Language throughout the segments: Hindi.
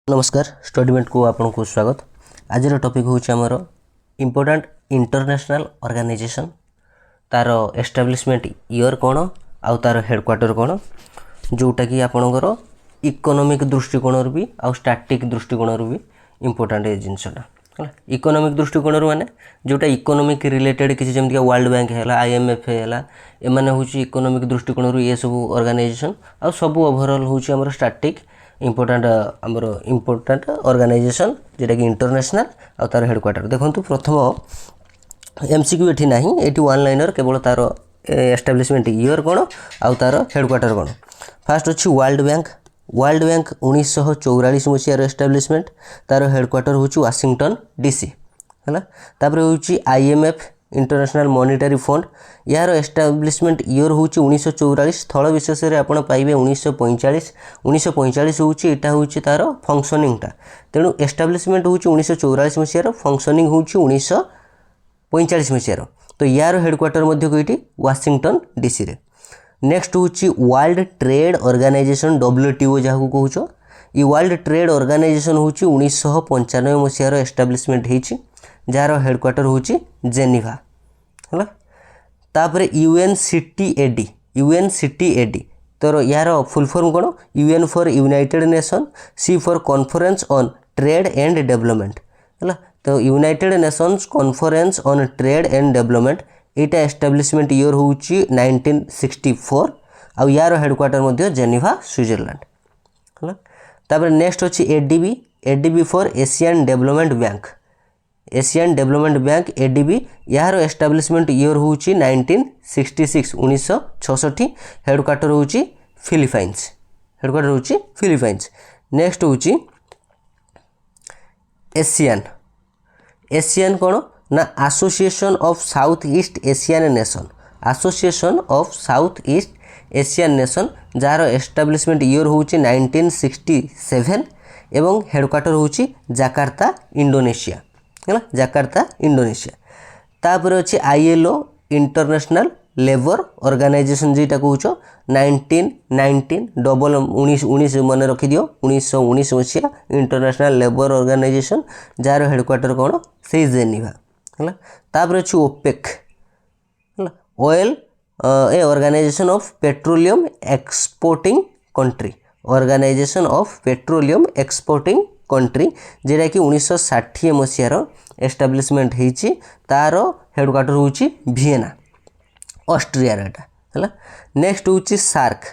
नमस्कार स्टडीमेंट को आपन को स्वागत। आज टॉपिक हूँ आमर इम्पोर्टेंट इंटरनेशनल ऑर्गेनाइजेशन तार एस्टाब्लिशमेंट ईयर कौन आउ तार हेडक्वार्टर कौन जोटा कि आपणकर इकोनॉमिक दृष्टिकोण भी आउ स्टैटिक दृष्टिकोण भी इम्पोर्टेंट ये जिनसा इकोनॉमिक दृष्टिकोण माने जोटा इकोनॉमिक रिलेटेड किसी जमीक वर्ल्ड बैंक है IMF है एम हूँ इकोनॉमिक दृष्टिकोण ये सब ऑर्गेनाइजेशन आ सब ओवरऑल हूँ आमर स्टैटिक इम्पोर्टेंट ऑर्गेनाइजेशन जेटा कि इंटरनेशनल आ तार हेडक्वार्टर देखो प्रथम MCQ एठी नहीं एटी वन लाइनर केवल तार एस्टाब्लिशमेंट ईयर कौन आउ तार हेडक्वार्टर कौन। फास्ट अच्छी वर्ल्ड बैंक 1944 मसीहार एस्टाब्लिशमेंट तार हेडक्वार्टर हूँ वाशिंगटन DC है। तापर हूँ IMF इंटरनेशनल मॉनिटरी फंड यार एस्टाब्लिशमेंट ईयर हूँ 1944 स्थल विशेष में आपड़ पाइबे 1945 हूँ यहाँ हूँ तार फंक्शनिंगटा तेणु एस्टाब्लिशमेंट हूँ 1944 मसीहार फंक्शनिंग हूँ 1945 मसीहार तो यार हेडक्वार्टर ये वाशिंगटन DC रे। नेक्स्ट हूँ वर्ल्ड ट्रेड ऑर्गेनाइजेशन WTO जहाँ कहूँ ये वर्ल्ड ट्रेड ऑर्गेनाइजेशन हूँ 1995 मसीहार एस्टाब्लिशमेंट होती जार हेडक्वार्टर हूँ जेनेवा है। तापर UNCTAD तो यार फुल फॉर्म कौन UN for united nation C for conference on trade and development है। तो United Nations conference on trade and development यहाँ एस्टाब्लिशमेंट ईयर हूँ 1964 आ यार हेडक्वार्टर जेनेवा स्विट्जरलैंड है। तापर नेक्स्ट अच्छी ADB for Asian development bank ADB यार एस्टाब्लिशमेंट ईयर हूँ 1966 1966 हेडक्वार्टर हूँ फिलीपाइंस नेक्स्ट हूँ एशियन कौन ना association of south east Asian nation jar establishment year हूँ 1967 एवं हेडक्वार्टर हूँ जाकार्ता इंडोनेशिया है इंडोनेशिया। तापर अच्छी ILO इंटरनेशनल लेबर ऑर्गेनाइजेशन जीटा कहूँ 1919 मन रखी दियो 1919 मसीहा इंटरनेशनल लेबर ऑर्गेनाइजेशन जार हेडक्वार्टर कौन से जेनेवा है। तापर अच्छी OPEC है oil a organisation of petroleum exporting country जेटा कि 1960 मसीहार एस्टाब्लिशमेंट होती तार हेडक्वार्टर हूँ वियना ऑस्ट्रिया है। नेक्स्ट हूँ सार्क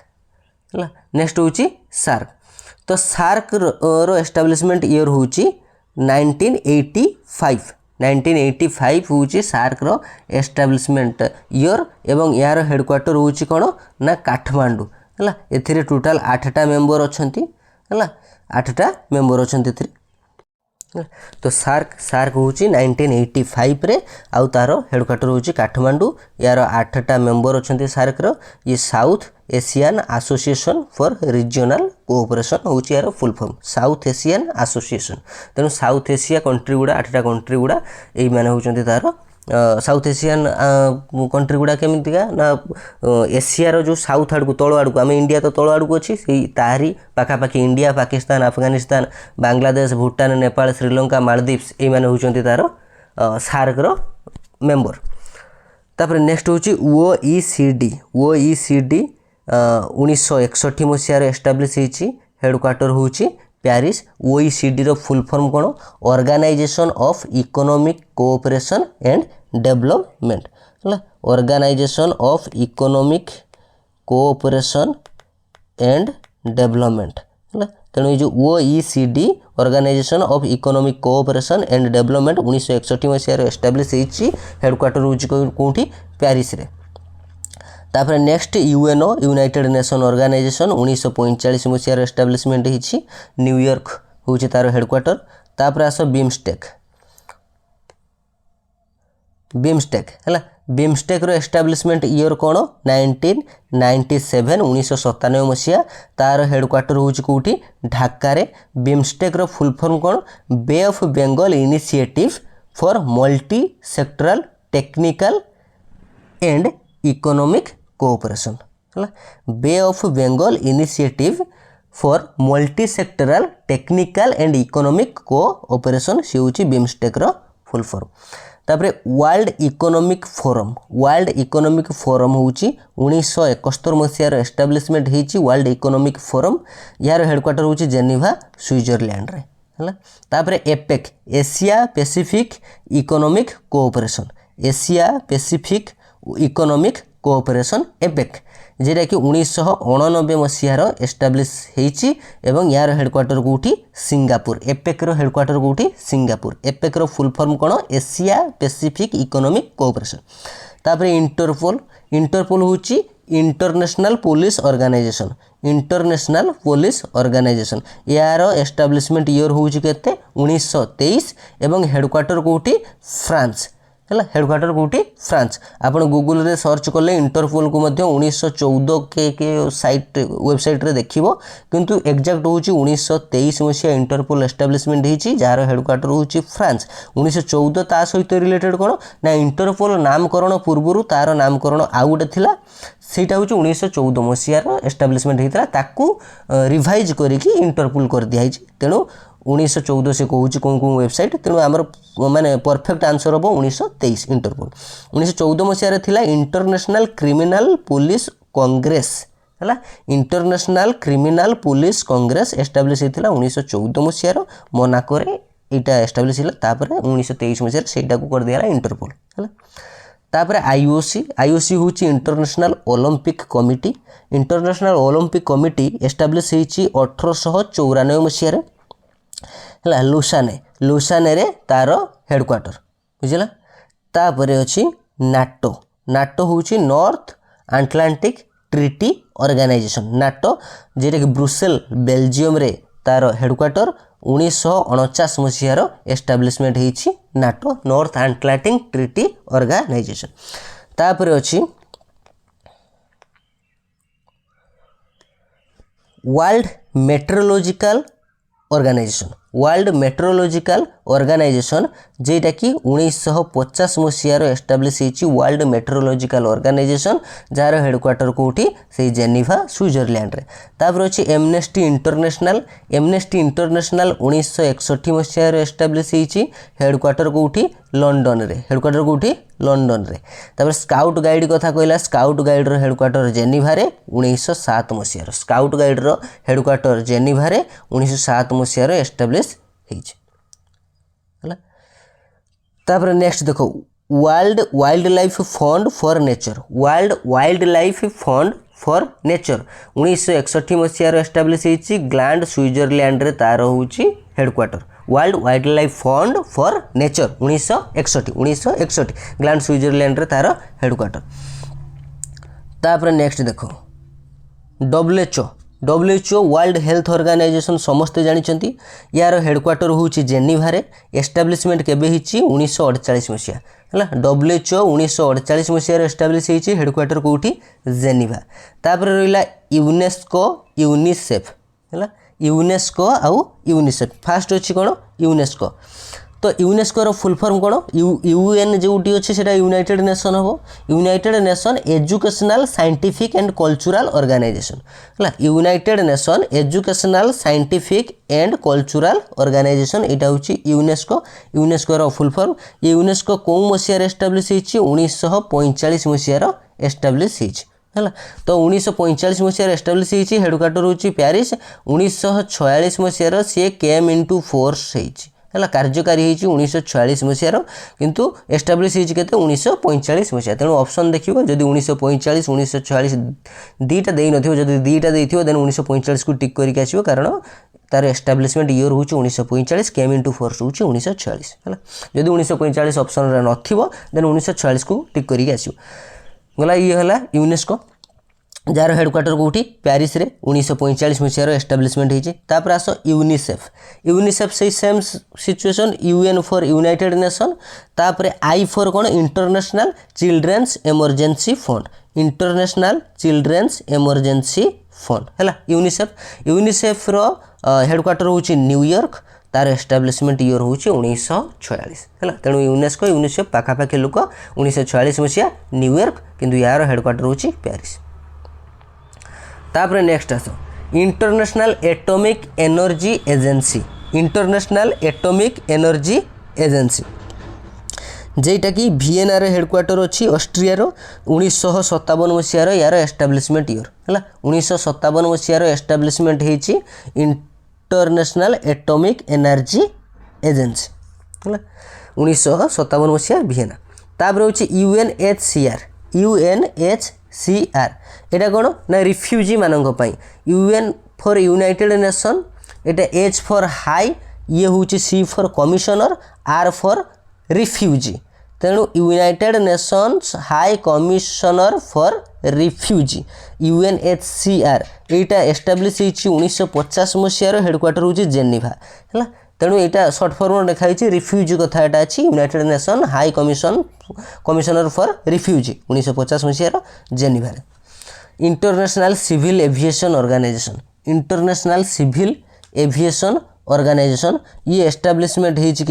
तो सार्क रो एस्टाब्लिशमेंट ईयर हूँ 1985 हूँ सार्क रो एस्टाब्लिशमेंट ईयर एवं यार हेडक्वार्टर हूँ कौन ना काठमांडू है। एथिरे टोटाल 8टा मेंबर अच्छा है 8टा मेंबर अच्छा तो सार्क हूँ 1985 रे आउ तार हेडक्वार्टर हूँ काठमांडू यार 8टा मेंबर अच्छा सार्क रो ये south Asian association for regional cooperation हूँ यार full form south Asian association तेणु साउथ एशिया कंट्री गुड़ा 8टा कंट्री गुड़ा यही मैंने होती तार साउथ एशियन कंट्री गुड़ा केमितिका ना एशियार जो साउथ आड़ को तल आड़ को आम इंडिया तो तल आड़ को अच्छी से तारी पाखापाखि इंडिया पाकिस्तान अफगानिस्तान बांग्लादेश भूटान नेपाल श्रीलंका मालदीव्स ये मैंने होती तार सार्क रो मेंबर। तापर नेक्स्ट हूँ OECD 1961 मसीहार एस्टाब्लिश होती हेडक्वार्टर हूँ पेरिस। OECD रो फुल फॉर्म कौन organisation of economic cooperation and development है organisation of economic cooperation and development है। तेणु ये जो OECD organisation of economic cooperation and development 1961 मसीहार एस्टाब्लिश होती हेडक्वार्टर हूँ कौटी पेरिस रे। तापर next UNO united nation organisation 1945 मसीहार एस्टाब्लिशमेंट होती न्यूयॉर्क हूँ तार हेडक्वार्टर। तापर आस बिमस्टेक है बिमस्टेक रो एस्टाब्लिशमेंट ईयर कौन 1997 1997 मसीहा तार हेडक्वार्टर हूँ कौटी ढाका रे। बिमस्टेक रो फुल फॉर्म कौन bay of Bengal initiative for multi sectoral technical and economic cooperation है bay of Bengal initiative for multi sectoral technical and economic cooperation सी हूँ बिमस्टेक फुल फॉर्म। तापर वर्ल्ड इकोनॉमिक फोरम हूँ 1971 मसीहार एस्टाब्लिशमेंट होती वर्ल्ड इकोनॉमिक फोरम। यार हेडक्वार्टर हूँ जेनेवा स्विट्जरलैंड रे है। तापर APEC Asia Pacific economic cooperation cooperation APEC जेटा कि 1989 मसीहार एस्टाब्लिश होती एवं यार हेडक्वार्टर कौटी सिंगापुर। एपेक रो हेडक्वार्टर कौटी सिंगापुर। एपेक रो फुल फॉर्म कौन एशिया पैसिफिक इकोनॉमिक कोऑपरेशन। तापर इंटरपोल हूँ इंटरनेशनल पुलिस ऑर्गेनाइजेशन यार एस्टाब्लिशमेंट ईयर हूँ केते 1923 एवं हेडक्वार्टर कौटी फ्रांस है। हेडक्वार्टर कौटी फ्रांस। आपण गूगल रे सर्च कले इंटरपोल को मध्य 1914 के साइट वेबसाइट रे देखिबो किंतु एक्जाक्ट हूँ 1923 मसीहा इंटरपोल एस्टाब्लिशमेंट होती जार हेडक्वार्टर हूँ फ्रांस। 1914 ता सहित रिलेटेड कौन ना इंटरपोल नामकरण पूर्वर तार नामकरण आउ गोटे थिला सेटा हूँ 1914 मसीहार एस्टाब्लिशमेंट होता ताकू रिवाइज करिकी इंटरपोल कर दिया। तेणु 1914 से कहूँ कौन कौन वेबसाइट तेणु आमर माने परफेक्ट आंसर हम 1923 इंटरपोल। 1914 मसीहार थिला इंटरनेशनल क्रिमिनल पुलिस कांग्रेस है। International criminal police Congress establish होता 1914 मसीहार मोनाको रे इटा एस्टाब्लिश है। तापर 1923 मसीहार सेटा को कर दिया इंटरपोल है। तापर आईओसी हूँ इंटरनेशनल ओलंपिक कमिटी एस्टाब्लिश होती 1894 मसीहार है। लुसाने रे तार हेडक्वार्टर बुझला। तापर अच्छी नाटो हूँ North Atlantic treaty organisation NATO जेटा कि ब्रुसेल बेल्जियम रे तार हेडक्वार्टर 1949 मसीहार एस्टाब्लिशमेंट होती NATO North Atlantic treaty organisation. तापर अच्छी वर्ल्ड मेट्रोलॉजिकल ऑर्गेनाइजेशन जेटा कि 1950 मसीहार एस्टाब्लिश होती वर्ल्ड मेट्रोलॉजिकल ऑर्गेनाइजेशन जार हेडक्वार्टर कौटी से जेनेवा स्विट्जरलैंड रे। तापर अच्छी एमनेस्टी इंटरनेशनल 1961 मसीहार एस्टाब्लिश होती हेडक्वार्टर कौटी लंडन रे। तापर स्काउट गाइड कथा कहला स्काउट गाइड रो हेडक्वार्टर जेनेवा रे 1907 मसीहार स्काउट गाइड रो हेडक्वार्टर जेनेवा रे 1907 मसीहार एस्टाब्लिश होती है। तापर नेक्स्ट देखो world wild life fund for nature 1961 मसीहार एस्टाब्लिश होती ग्लैंड स्विट्जरलैंड रे तार हूँ headquarter world wild life fund for nature 1961 Gland Switzerland रे तार हेडक्वार्टर। तापर नेक्स्ट देखो WHO वर्ल्ड हेल्थ ऑर्गेनाइजेशन समस्ते जानिचंती यार हेडक्वार्टर हूँ जेनेवा रे एस्टाब्लिशमेंट केबे हिची 1948 मसीहा है। WHO 1948 मसीहार एस्टाब्लिश होती हेडक्वार्टर कौटी जेनेवा। तापर रहिला यूनिसेफ है। यूनेस्को आउ यूनिसेफ फास्ट अच्छी कौन यूनेस्को तो यूनेस्को फुल फॉर्म कौन यूएन जोटी अच्छे से यूनाइटेड नेशन हम united nation educational scientific and cultural organisation है। United nation educational scientific and cultural organisation यहाँ हूँ यूनेस्को फुल फॉर्म। यूनेस्को कौ मसीहार एस्टाब्लिश होती 1945 मसीहार एस्टाब्लिश होती है। तो 1945 मसीहार एस्टाब्लिश होती हेडक्वार्टर हूँ पेरिस 1946 मसीहार सी केम इनटू फोर्स होती है कार्यकारी होती 1946 मसीहार किंतु एस्टाब्लिश होती केते 1945 मसीहा। तेणु ऑप्शन देखिए जदि 1945 1946 दीटा दे नथिबो जदि दीटा देथिबो देन 1945 को टिक करके आसीबो कारण तार एस्टाब्लिशमेंट ईयर हूँ 1945 केम इनटू फोर्स हूँ 1946 है। जदि 1945 ऑप्शन रे नथिबो देन 1946 को टिक करके आसीबो गला ये है यूनेस्को जार हेडक्वार्टर कौटी पेरिस रे 1945 मसीहार एस्टाब्लिशमेंट होती। तापर आस यूनिसेफ से same situation UN for united nation. तापर आई फॉर कौन इंटरनेशनल चिल्ड्रेन्स इमरजेंसी फंड है। यूनिसेफ रो हेडक्वार्टर हूँ न्यूयॉर्क तार एस्टाब्लिशमेंट ईयर हूँ 1946 है। तेणु यूनिसेफ पाखापाखि लोक 1946 मसीहा न्यूयॉर्क किंतु यार हेडक्वार्टर हूँ पेरिस। तापर नेक्स्ट आस international atomic energy agency, international atomic energy agency जेटा कि भिएना रे हेडक्वार्टर अच्छी ऑस्ट्रिया 1957 मसीहार यार एस्टाब्लिशमेंट ईयर है 1957 मसीहार एस्टाब्लिशमेंट होती इंटरनेशनल एटॉमिक एनर्जी एजेंसी है 1957 मसीहा भिएना। तापर हूँ UNHCR, UNHCR एटा कौन ना रिफ्यूजी मानक UN फॉर यूनाइटेड नेशन, एटा H फॉर हाई, ये हूँ C for commissioner, R for refugee. तेणु united nations high commissioner for refugee UNHCR एटा एस्टाब्लिश होती 1950 मसीहार हेडक्वार्टर हूँ जेनेवा है। तेणु यहाँ सर्ट फॉर्म देखाई रिफ्यूजी कथा यहाँ अच्छी United nation high commissioner for refugee 1950 मसीहार Geneva. International civil aviation organisation, international civil aviation organisation ये एस्टाब्लिशमेंट होती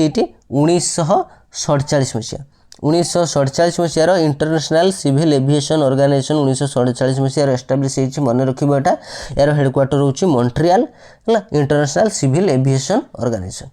1947 मसीहा 1947 मसीहार इंटरनेशनल सिविल एविएशन ऑर्गेनाइजेशन 1947 मसीहार एस्टाब्लिश होती मन रखिबो एटा यार हेडक्वार्टर होची मॉन्ट्रियल है इंटरनेशनल सिविल एविएशन ऑर्गेनाइजेशन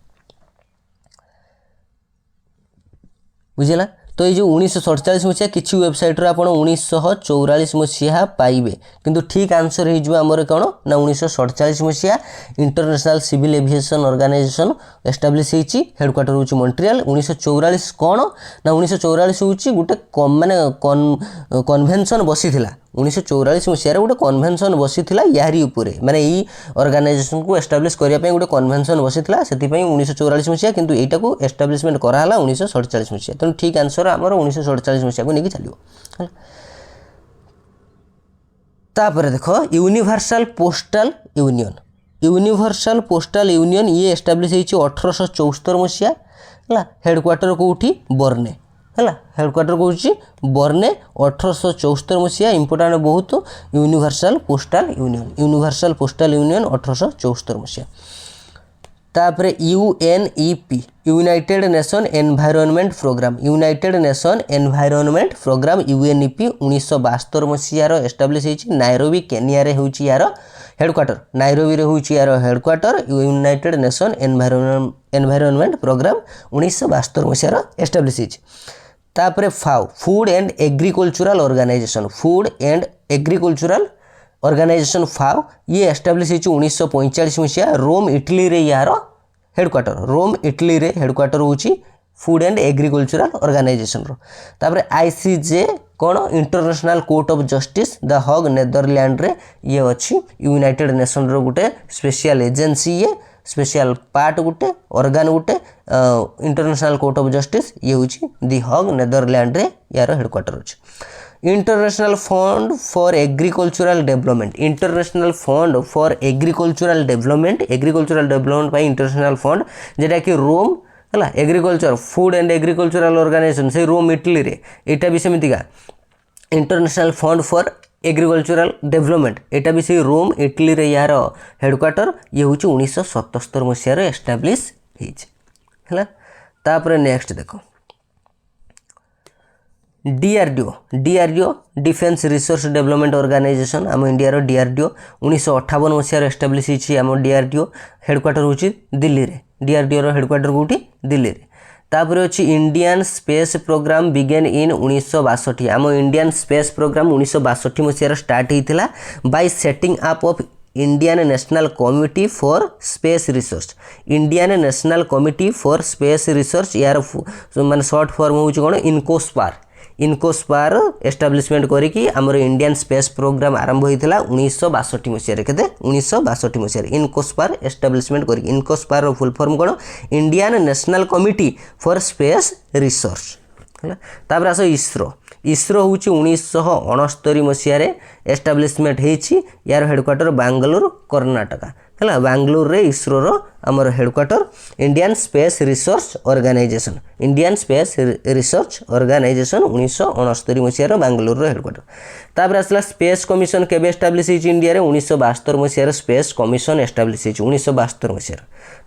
बुझिला। तो ये जो 1947 मसीहा किसी वेबसाइट आप 1944 मसीहा पाइबे किंतु ठीक आंसर होमर कौन ना 1947 मसीहा International civil aviation Organisation establish होती हेडक्वार्टर होची मॉन्ट्रियल। 1944 कौन ना 1944 होची गोटे माने कन्वेंशन बसी 1944 मसीहार गोटे कन्वेंशन बसी यारी उपरे माने यही ऑर्गेनाइजेशन को एस्टाब्लिश करने गोटे कन्वेंशन बसी से 1944 मसीहा किंतु एटा को एस्टाब्लिशमेंट कराला 1947 मसीहा। तेणु ठीक आंसर आमर 1947 मसीहा को लेकिन चलो। तापर देख universal postal union, universal postal union ये एस्टाब्लिश होती 1874 मसीहा है हेडक्वार्टर कौटी बर्ने है हेडक्वार्टर कौन बर्ने 1874 मसीहा इंपोर्टाट बहुत universal postal union, universal postal union 1874 मसीहा। तापर UNEP united nation environment programme, united nation environment programme UNEP 1972 मसीहार एस्टाब्लिश होती नायरोबी केनिया रे होची यार हेडक्वार्टर, नायरोबी रे होची यार headquarter united nation environment programme 1972 मसीहार एस्टाब्लिश होती। तापर FAO Food and agricultural Organisation, Food and agricultural Organisation FAO ये एस्टाब्लिश होती 1945 मसीहा रोम इटली रे यार हेडक्वार्टर, रोम इटली रे हेडक्वार्टर होची फूड एंड एग्रीकल्चरल ऑर्गेनाइजेशन रो। तापर ICJ कौन International Court of Justice the Hague Netherland रे ये अच्छी यूनाइटेड नेशन रो गोटे स्पेशल एजेंसी ये स्पेशल पार्ट गोटे ऑर्गन गोटे इंटरनेशनल कोर्ट ऑफ जस्टिस ये हूँ दी हग नेदरलैंड रे यार हेडक्वार्टर अच्छे। International fund for agricultural development, international fund for agricultural development पाई इंटरनेशनल फंड जेटा कि रोम है agriculture food and agricultural organisation से रोम इटली रे एटा भी सेमतिका international fund for agricultural development एटा भी से रोम इटली रे यार हेडक्वार्टर ये हूँ 1977 मसीहार एस्टाब्लिश है। तापर नेक्स्ट देख DRDO Defence Research Development Organisation आम इंडिया DRDO 1958 मसीहार एस्टाब्लिश होती आम DRDO हेडक्वार्टर हूँ दिल्ली रे, DRDO रो हेडक्वार्टर कौटी दिल्ली रे। तापर अच्छी Indian space programme began in 1962 आम इंडियन स्पेस प्रोग्राम 1962 मसीहार स्टार्ट होता by setting up of Indian National Committee for Space Research, Indian National Committee for Space Research यार माने शॉर्ट फॉर्म हूँ कौन इनकोस्पार एस्टाब्लिशमेंट करी आमर इंडियन स्पेस प्रोग्राम आरंभ होता 1962 मसीहार के 1962 मसीहार इनकोस्पार एस्टाब्लिशमेंट करी इनकोस्पार फुल फॉर्म कौन Indian National Committee for Space research है। तापर आस इसरो हूँ 1969 मसीहार एस्टाब्लिशमेंट होती यार हेडक्वार्टर बांगलोर कर्नाटका है बांगलोर रे इसरो रो आमर headquarter Indian Space Research Organisation 1969 मसीहार बांगलोर रो हेडक्वार्टर। तापर आसला स्पेस कमिशन केबे एस्टाब्लिश होती इंडिया रे 1972 मसीहार स्पेस कमिशन एस्टाब्लिश होती 1972 मसीहार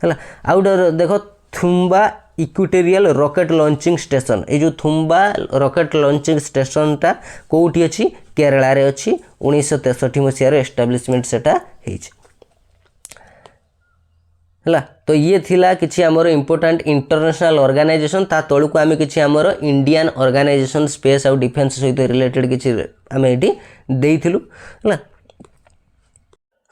है। आउ देख Thumba equatorial rocket launching station ये जो थुम्बा रॉकेट लॉन्चिंग स्टेशनटा कौटी अच्छी केरला रे अच्छी 1963 मसीहार एस्टाब्लिशमेंट सेटा होती है। तो ये थिला किछि हमर इम्पोर्टेंट इंटरनेशनल ऑर्गेनाइजेशन ता तळु को आमे किछि हमर इंडियन ऑर्गेनाइजेशन स्पेस और डिफेंस सहित रिलेटेड किछि आमे एटी देइथिलु है।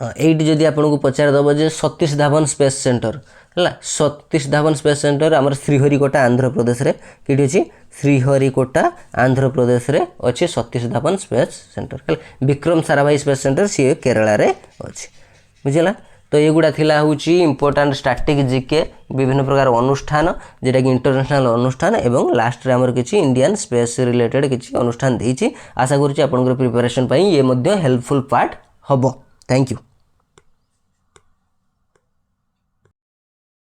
हाँ एटी जदि आपको पचार दब जे सतीश धावन स्पेस सेंटर है। सतीश धावन स्पेस सेंटर आमर श्रीहरिकोटा आंध्र प्रदेश रे किटी अछि श्रीहरिकोटा आंध्र प्रदेश रे अछि सतीश धावन स्पेस सेंटर है। विक्रम साराभाई स्पेस सेंटर सी केरला रे अछि बुझिला। तो एगुड़ा थिला होची इंपोर्टेंट स्टैटिक जीके विभिन्न प्रकार अनुष्ठान जेटा कि इंटरनेशनल अनुष्ठान एवं लास्ट रे हमर किछि इंडियन स्पेस रिलेटेड किछि अनुष्ठान देइछि। आशा करूछि आपनकर प्रिपरेशन पई ये मध्ये हेल्पफुल पार्ट हबो। Thank you.